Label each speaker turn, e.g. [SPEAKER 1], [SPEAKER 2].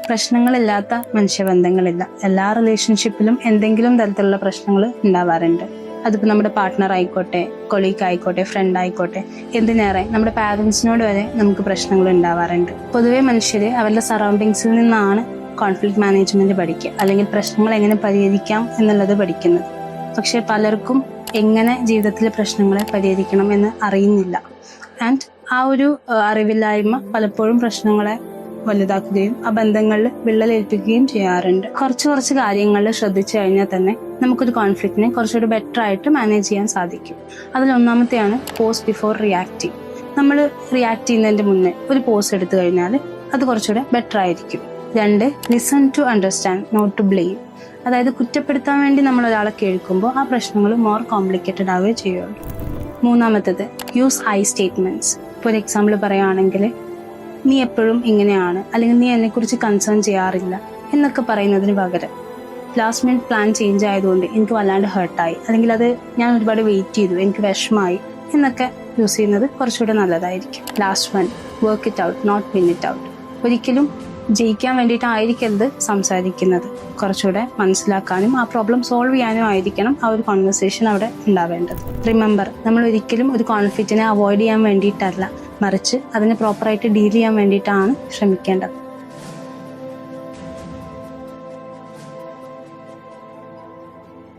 [SPEAKER 1] പ്രശ്നങ്ങളില്ലാത്ത മനുഷ്യബന്ധങ്ങളില്ല. എല്ലാ റിലേഷൻഷിപ്പിലും എന്തെങ്കിലും തരത്തിലുള്ള പ്രശ്നങ്ങൾ ഉണ്ടാവാറുണ്ട്. അതിപ്പോൾ നമ്മുടെ പാർട്ട്ണർ ആയിക്കോട്ടെ, കൊളീഗ് ആയിക്കോട്ടെ, ഫ്രണ്ട് ആയിക്കോട്ടെ, എന്തിനേറെ നമ്മുടെ പാരൻസിനോട് വരെ നമുക്ക് പ്രശ്നങ്ങൾ ഉണ്ടാവാറുണ്ട്. പൊതുവെ മനുഷ്യർ അവരുടെ സറൗണ്ടിങ്സിൽ നിന്നാണ് കോൺഫ്ലിക്റ്റ് മാനേജ്മെന്റ് പഠിക്കുക, അല്ലെങ്കിൽ പ്രശ്നങ്ങൾ എങ്ങനെ പരിഹരിക്കാം എന്നുള്ളത് പഠിക്കുന്നത്. പക്ഷെ പലർക്കും എങ്ങനെ ജീവിതത്തിലെ പ്രശ്നങ്ങളെ പരിഹരിക്കണം എന്ന് അറിയുന്നില്ല. ആൻഡ് ആ ഒരു അറിവില്ലായ്മ പലപ്പോഴും പ്രശ്നങ്ങളെ വലുതാക്കുകയും ആ ബന്ധങ്ങളിൽ വിള്ളലേൽപ്പിക്കുകയും ചെയ്യാറുണ്ട്. കുറച്ച് കാര്യങ്ങളിൽ ശ്രദ്ധിച്ചു കഴിഞ്ഞാൽ തന്നെ നമുക്കൊരു കോൺഫ്ലിക്റ്റിനെ കുറച്ചുകൂടി ബെറ്റർ ആയിട്ട് മാനേജ് ചെയ്യാൻ സാധിക്കും. അതിലൊന്നാമത്തെയാണ് പോസ് ബിഫോർ റിയാക്ടിങ്. നമ്മൾ റിയാക്ട് ചെയ്യുന്നതിന്റെ മുന്നേ ഒരു പോസ് എടുത്തു കഴിഞ്ഞാൽ അത് കുറച്ചുകൂടെ ബെറ്റർ ആയിരിക്കും. 2, listen to understand, not to blame. അതായത് കുറ്റപ്പെടുത്താൻ വേണ്ടി നമ്മൾ ഒരാളെ കേൾക്കുമ്പോൾ ആ പ്രശ്നങ്ങൾ മോർ കോംപ്ലിക്കേറ്റഡ് ആവുകയും ചെയ്യുള്ളൂ. 3, യൂസ് ഐ സ്റ്റേറ്റ്മെന്റ്സ്. ഇപ്പോൾ ഒരു എക്സാമ്പിൾ പറയുകയാണെങ്കിൽ, നീ എപ്പോഴും ഇങ്ങനെയാണ്, അല്ലെങ്കിൽ നീ എന്നെക്കുറിച്ച് കൺസേൺ ചെയ്യാറില്ല എന്നൊക്കെ പറയുന്നതിന് പകരം, ലാസ്റ്റ് മിനിറ്റ് പ്ലാൻ ചേഞ്ച് ആയതുകൊണ്ട് എനിക്ക് വല്ലാണ്ട് ഹേർട്ടായി, അല്ലെങ്കിൽ അത് ഞാൻ ഒരുപാട് വെയിറ്റ് ചെയ്തു, എനിക്ക് വിഷമമായി എന്നൊക്കെ യൂസ് ചെയ്യുന്നത് കുറച്ചുകൂടെ നല്ലതായിരിക്കും. Last 1, work it out, not win it out. ഒരിക്കലും ജയിക്കാൻ വേണ്ടിയിട്ടായിരിക്കരുത് സംസാരിക്കുന്നത്. കുറച്ചുകൂടെ മനസ്സിലാക്കാനും ആ പ്രോബ്ലം സോൾവ് ചെയ്യാനും ആയിരിക്കണം ആ ഒരു കോൺവെർസേഷൻ അവിടെ ഉണ്ടാവേണ്ടത്. റിമെമ്പർ, നമ്മൾ ഒരിക്കലും ഒരു കോൺഫ്ലിക്റ്റിനെ അവോയ്ഡ് ചെയ്യാൻ വേണ്ടിയിട്ടല്ല, മറിച്ച് അതിനെ പ്രോപ്പറായിട്ട് ഡീൽ ചെയ്യാൻ വേണ്ടിയിട്ടാണ് ശ്രമിക്കേണ്ടത്.